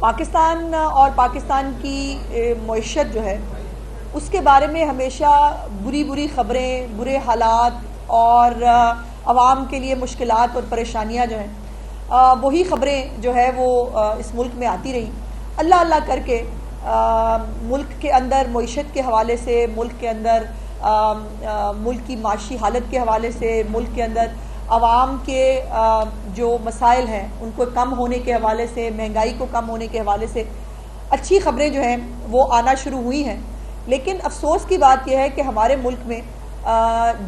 पाकिस्तान और पाकिस्तान की मईशत जो है उसके बारे में हमेशा बुरी बुरी ख़बरें, बुरे हालात और आवाम के लिए मुश्किलात और परेशानियां जो हैं वही ख़बरें जो है वो इस मुल्क में आती रही। अल्लाह अल्लाह करके मुल्क के अंदर मईशत के हवाले से, मुल्क के अंदर मुल्क की माशी हालत के हवाले से, मुल्क के अंदर आवाम के जो मसाइल हैं उनको कम होने के हवाले से, महंगाई को कम होने के हवाले से अच्छी ख़बरें जो हैं वो आना शुरू हुई हैं। लेकिन अफसोस की बात यह है कि हमारे मुल्क में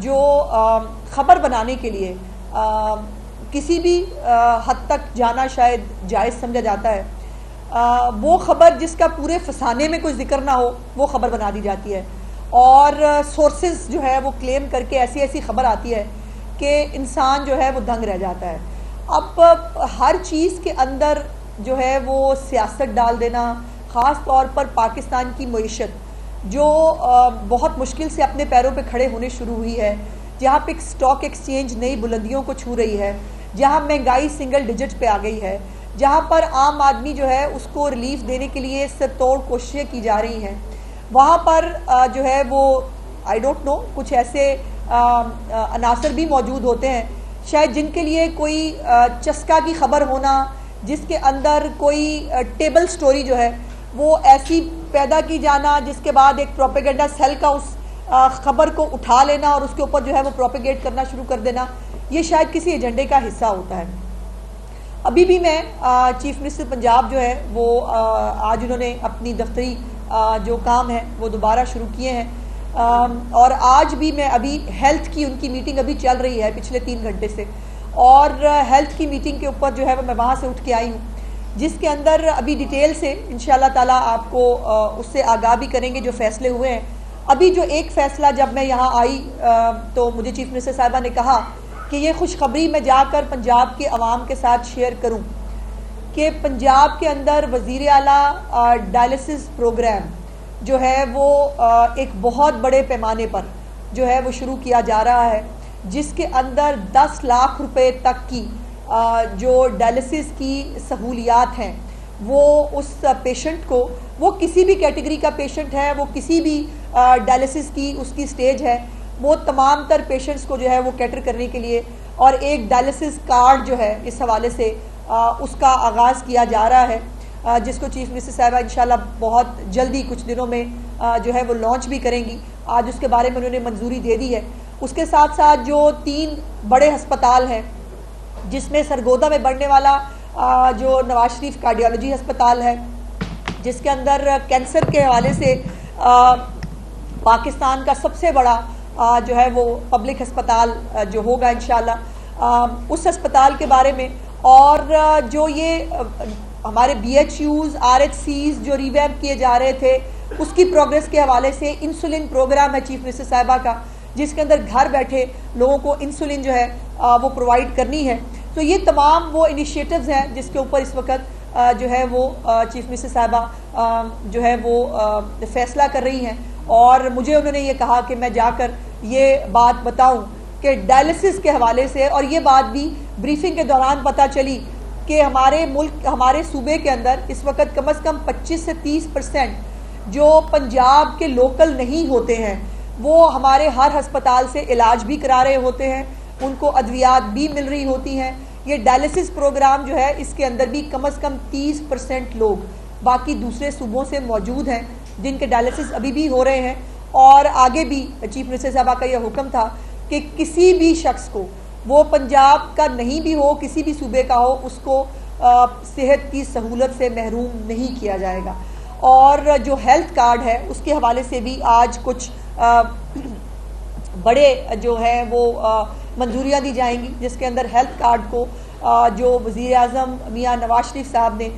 जो ख़बर बनाने के लिए किसी भी हद तक जाना शायद जायज़ समझा जाता है, वो ख़बर जिसका पूरे फसाने में कोई जिक्र ना हो वो ख़बर बना दी जाती है और सोर्सेज जो है वो क्लेम करके ऐसी ऐसी ख़बर आती है कि इंसान जो है वो दंग रह जाता है। अब हर चीज़ के अंदर जो है वो सियासत डाल देना, ख़ास तौर पर पाकिस्तान की मईशत जो बहुत मुश्किल से अपने पैरों पे खड़े होने शुरू हुई है, जहाँ पे स्टॉक एक्सचेंज नई बुलंदियों को छू रही है, जहाँ महंगाई सिंगल डिजिट पे आ गई है, जहाँ पर आम आदमी जो है उसको रिलीफ देने के लिए सिरतोड़ कोशिशें की जा रही हैं, वहाँ पर जो है वो आई डोंट नो कुछ ऐसे अनासर भी मौजूद होते हैं शायद जिनके लिए कोई चस्का की खबर होना, जिसके अंदर कोई टेबल स्टोरी जो है वो ऐसी पैदा की जाना जिसके बाद एक प्रोपेगेंडा सेल का उस खबर को उठा लेना और उसके ऊपर जो है वो प्रोपेगेट करना शुरू कर देना, ये शायद किसी एजेंडे का हिस्सा होता है। अभी भी मैं चीफ मिनिस्टर पंजाब जो है वो आज उन्होंने अपनी दफ्तरी जो काम है वो दोबारा शुरू किए हैं और आज भी मैं अभी हेल्थ की उनकी मीटिंग अभी चल रही है पिछले 3 घंटे से, और हेल्थ की मीटिंग के ऊपर जो है मैं वहाँ से उठ के आई हूँ, जिसके अंदर अभी डिटेल से इंशाल्लाह ताला आपको उससे आगाह भी करेंगे जो फैसले हुए हैं। अभी जो एक फ़ैसला जब मैं यहाँ आई तो मुझे चीफ मिनिस्टर साहिबा ने कहा कि ये खुशखबरी मैं जाकर पंजाब के अवाम के साथ शेयर करूँ कि पंजाब के अंदर वज़ीर आला डायलिसिस प्रोग्राम जो है वो एक बहुत बड़े पैमाने पर जो है वो शुरू किया जा रहा है, जिसके अंदर 10 लाख रुपए तक की जो डायलिसिस की सहूलियात हैं वो उस पेशेंट को, वो किसी भी कैटेगरी का पेशेंट है, वो किसी भी डायलिसिस की उसकी स्टेज है, वो तमाम तर पेशेंट्स को जो है वो कैटर करने के लिए और एक डायलिसिस कार्ड जो है इस हवाले से उसका आगाज़ किया जा रहा है, जिसको चीफ मिनिस्टर साहिबा इंशाल्लाह बहुत जल्दी कुछ दिनों में जो है वो लॉन्च भी करेंगी। आज उसके बारे में उन्होंने मंजूरी दे दी है। उसके साथ साथ जो 3 बड़े अस्पताल हैं, जिसमें सरगोदा में बढ़ने वाला जो नवाज शरीफ कार्डियोलॉजी अस्पताल है, जिसके अंदर कैंसर के हवाले से पाकिस्तान का सबसे बड़ा जो है वो पब्लिक अस्पताल जो होगा इंशाल्लाह, उस अस्पताल के बारे में, और जो ये हमारे BHUs, RHCs जो रिवैम्प किए जा रहे थे उसकी प्रोग्रेस के हवाले से इंसुलिन प्रोग्राम है चीफ मिनिस्टर साहिबा का, जिसके अंदर घर बैठे लोगों को इंसुलिन जो है वो प्रोवाइड करनी है। तो ये तमाम वो इनिशिएटिव्स हैं जिसके ऊपर इस वक्त जो है वो चीफ मिनिस्टर साहिबा जो है वो फैसला कर रही हैं, और मुझे उन्होंने ये कहा कि मैं जाकर ये बात बताऊं कि डायलिसिस के हवाले से, और ये बात भी ब्रीफिंग के दौरान पता चली कि हमारे मुल्क, हमारे सूबे के अंदर इस वक्त कम से कम 25 से 30% जो पंजाब के लोकल नहीं होते हैं वो हमारे हर अस्पताल से इलाज भी करा रहे होते हैं, उनको अद्वियात भी मिल रही होती हैं। ये डायलिसिस प्रोग्राम जो है इसके अंदर भी कम से कम 30% लोग बाकी दूसरे सूबों से मौजूद हैं जिनके डायलिसिस अभी भी हो रहे हैं, और आगे भी चीफ मिनिस्टर साहबा का यह हुक्म था कि किसी भी शख्स को, वो पंजाब का नहीं भी हो, किसी भी सूबे का हो, उसको सेहत की सहूलत से महरूम नहीं किया जाएगा। और जो हेल्थ कार्ड है उसके हवाले से भी आज कुछ बड़े जो है वो मंजूरियाँ दी जाएंगी, जिसके अंदर हेल्थ कार्ड को जो वज़ीर आज़म मियाँ नवाज शरीफ साहब ने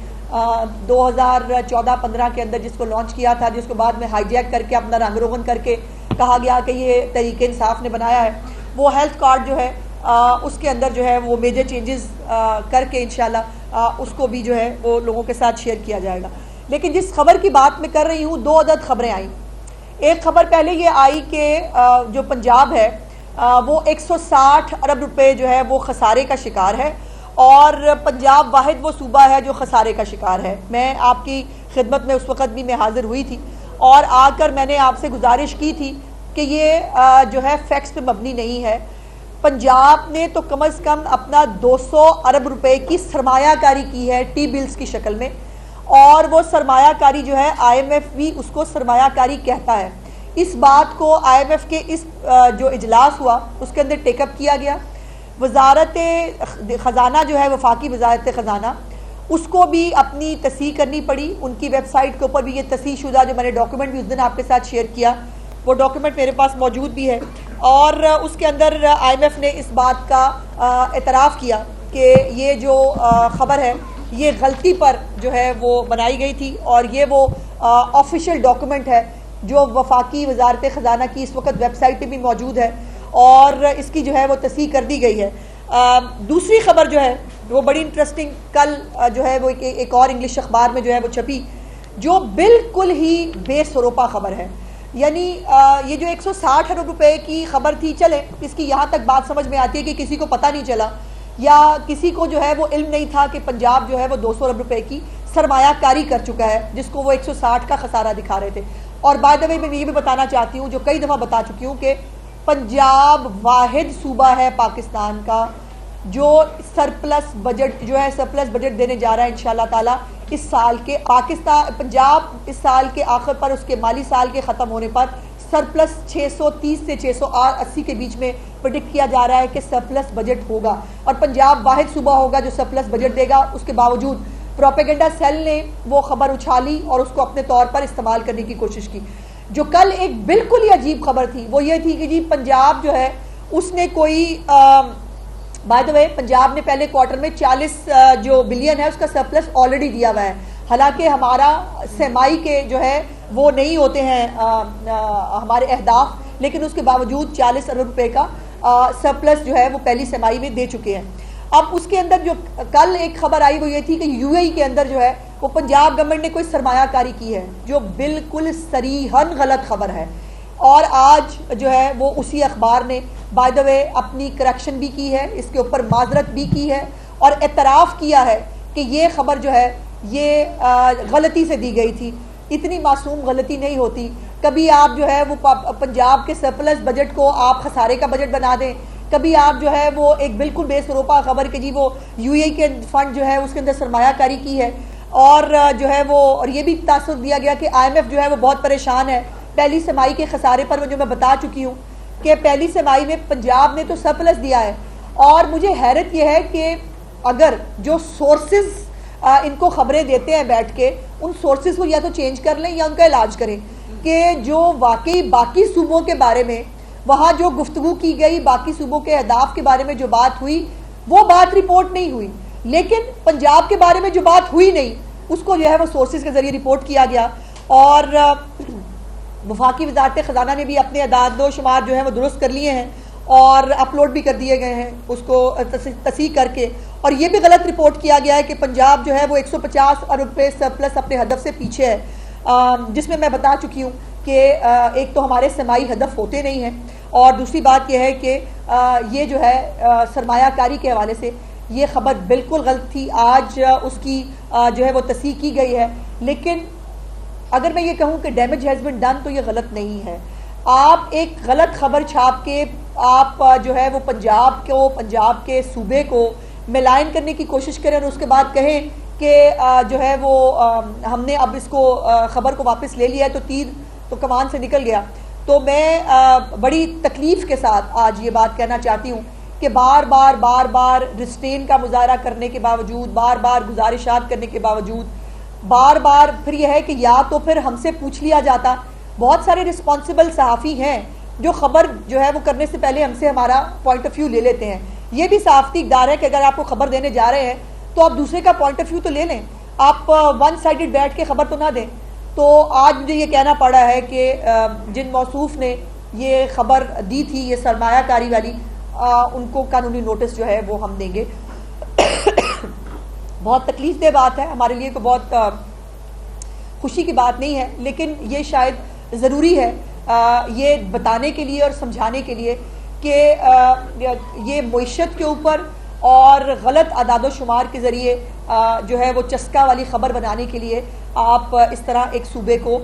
2014-15 के अंदर जिसको लॉन्च किया था, जिसको बाद में हाईजैक करके अपना रंग रोगन करके कहा गया कि ये तरीके इंसाफ ने बनाया है, वो हेल्थ कार्ड जो है उसके अंदर जो है वो मेजर चेंजेस करके इंशाल्लाह उसको भी जो है वो लोगों के साथ शेयर किया जाएगा। लेकिन जिस खबर की बात मैं कर रही हूँ, 2 अदद खबरें आई। एक खबर पहले ये आई कि जो पंजाब है वो 160 अरब रुपए जो है वो खसारे का शिकार है, और पंजाब वाहिद वो सूबा है जो खसारे का शिकार है। मैं आपकी खिदमत में उस वक़्त भी मैं हाजिर हुई थी और आकर मैंने आपसे गुजारिश की थी कि ये जो है फैक्ट्स पे मबनी नहीं है। पंजाब ने तो कम अज़ कम अपना 200 अरब रुपए की सरमायाकारी की है टी बिल्स की शक्ल में, और वो सरमायाकारी जो है IMF भी उसको सरमायाकारी कहता है। इस बात को IMF के इस जो इजलास हुआ उसके अंदर टेकअप किया गया। वजारत ख़जाना जो है वफाकी वजारत ख़जाना, उसको भी अपनी तस्हीह करनी पड़ी। उनकी वेबसाइट के ऊपर भी ये तस्हीह शुदा जो मैंने डॉक्यूमेंट भी उस दिन आपके साथ शेयर किया, वो डॉक्यूमेंट मेरे पास मौजूद भी है, और उसके अंदर IMF ने इस बात का एतराफ़ किया कि ये जो ख़बर है ये गलती पर जो है वो बनाई गई थी, और ये वो ऑफिशियल डॉक्यूमेंट है जो वफाकी वजारत ख़जाना की इस वक्त वेबसाइट पे भी मौजूद है, और इसकी जो है वो तस्हीह कर दी गई है। दूसरी खबर जो है वो बड़ी इंटरेस्टिंग, कल जो है वो एक और इंग्लिश अखबार में जो है वो छपी, जो बिल्कुल ही बेसरोपा खबर है। यानी ये जो 160 अरब रुपए की खबर थी, चले इसकी यहाँ तक बात समझ में आती है कि किसी को पता नहीं चला या किसी को जो है वो इल्म नहीं था कि पंजाब जो है वो 200 अरब रुपए की सरमायाकारी कर चुका है, जिसको वो 160 का खसारा दिखा रहे थे। और बाय द वे मैं ये भी बताना चाहती हूँ, जो कई दफ़ा बता चुकी हूँ, कि पंजाब वाहिद सूबा है पाकिस्तान का जो सरप्लस बजट जो है सरप्लस बजट देने जा रहा है इंशाल्लाह ताला इस साल के। पंजाब इस साल के आखिर पर, उसके माली साल के ख़त्म होने पर सरप्लस 630 से 680 के बीच में प्रेडिक्ट किया जा रहा है कि सरप्लस बजट होगा, और पंजाब वाहिद सूबा होगा जो सरप्लस बजट देगा। उसके बावजूद प्रोपेगेंडा सेल ने वो खबर उछाली और उसको अपने तौर पर इस्तेमाल करने की कोशिश की। जो कल एक बिल्कुल ही अजीब खबर थी वो ये थी कि जी पंजाब जो है उसने कोई बाय द वे पंजाब ने पहले क्वार्टर में 40 जो बिलियन है उसका सरप्लस ऑलरेडी दिया हुआ है। हालांकि हमारा सेमाई के जो है वो नहीं होते हैं हमारे अहदाफ, लेकिन उसके बावजूद 40 अरब रुपए का सरप्लस जो है वो पहली सेमाई में दे चुके हैं। अब उसके अंदर जो कल एक खबर आई वो ये थी कि UAE के अंदर जो है वो पंजाब गवर्नमेंट ने कोई सरमायाकारी की है, जो बिल्कुल सरीहन गलत खबर है। और आज जो है वो उसी अखबार ने बाय द वे अपनी करेक्शन भी की है, इसके ऊपर माजरत भी की है और एतराफ़ किया है कि ये खबर जो है ये गलती से दी गई थी। इतनी मासूम गलती नहीं होती। कभी आप जो है वो पंजाब के सरप्लस बजट को आप खसारे का बजट बना दें, कभी आप जो है वो एक बिल्कुल बेसरोपा खबर के जी वो UAE के फंड जो है उसके अंदर सरमायाकारी की है, और जो है वो और ये भी तासुर दिया गया कि IMF जो है वो बहुत परेशान है पहली सेमाई के खसारे पर। जो मैं बता चुकी हूँ कि पहली सेमाई में पंजाब ने तो सरप्लस दिया है, और मुझे हैरत यह है कि अगर जो सोर्सेज इनको खबरें देते हैं बैठ के, उन सोर्सेज को या तो चेंज कर लें या उनका इलाज करें कि जो वाकई बाकी सूबों के बारे में वहाँ जो गुफ्तगू की गई, बाकी सूबों के अहदाफ के बारे में जो बात हुई वो बात रिपोर्ट नहीं हुई, लेकिन पंजाब के बारे में जो बात हुई नहीं उसको जो है वो सोर्सेज के जरिए रिपोर्ट किया गया। और वफाकी वजारत ख़जाना ने भी अपने अदाद शुमार जो है वो दुरुस्त कर लिए हैं और अपलोड भी कर दिए गए हैं उसको तस्हीह करके। और ये भी गलत रिपोर्ट किया गया है कि पंजाब जो है वो 150 अरब रुपये सरप्लस अपने हदफ से पीछे है, जिसमें मैं बता चुकी हूँ कि एक तो हमारे समाई हदफ होते नहीं हैं, और दूसरी बात यह है कि ये जो है सरमायाकारी के हवाले से ये खबर बिल्कुल गलत थी। आज उसकी जो है वो तस्हीह की गई है, लेकिन अगर मैं ये कहूँ कि डैमेज हैज़ बीन डन तो ये गलत नहीं है। आप एक गलत खबर छाप के आप जो है वो पंजाब के सूबे को मिलान करने की कोशिश करें और उसके बाद कहें कि जो है वो हमने अब इसको खबर को वापस ले लिया है तो तीर तो कमान से निकल गया। तो मैं बड़ी तकलीफ़ के साथ आज ये बात कहना चाहती हूँ कि बार बार रिस्ट्रेन का मुजाहरा करने के बावजूद, बार बार गुजारिशात करने के बावजूद, बार बार फिर यह है कि या तो फिर हमसे पूछ लिया जाता। बहुत सारे रिस्पॉन्सिबल सहाफ़ी हैं जो खबर जो है वो करने से पहले हमसे हमारा पॉइंट ऑफ व्यू ले लेते हैं। ये भी सहाफ़ती इक़दार है कि अगर आपको खबर देने जा रहे हैं तो आप दूसरे का पॉइंट ऑफ व्यू तो ले लें, आप वन साइडेड बैठ के खबर तो ना दें। तो आज मुझे ये कहना पड़ा है कि जिन मौसूफ ने ये खबर दी थी ये सरमायाकारी वाली, उनको कानूनी नोटिस जो है वो हम देंगे। बहुत तकलीफ दह बात है हमारे लिए, तो बहुत खुशी की बात नहीं है, लेकिन ये शायद ज़रूरी है ये बताने के लिए और समझाने के लिए कि ये मईशत के ऊपर और गलत अदाद शुमार के ज़रिए जो है वो चस्का वाली ख़बर बनाने के लिए आप इस तरह एक सूबे को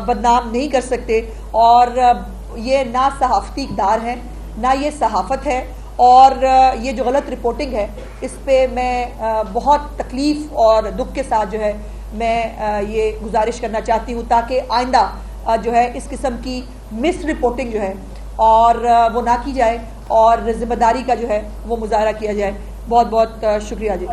बदनाम नहीं कर सकते। और ये ना सहाफ़ती इक़दार है, ना ये सहाफ़त है, और ये जो गलत रिपोर्टिंग है इस पे मैं बहुत तकलीफ़ और दुख के साथ जो है मैं ये गुजारिश करना चाहती हूँ ताकि आइंदा जो है इस किस्म की मिस रिपोर्टिंग जो है और वो ना की जाए और जिम्मेदारी का जो है वो मुजाहरा किया जाए। बहुत बहुत शुक्रिया जी।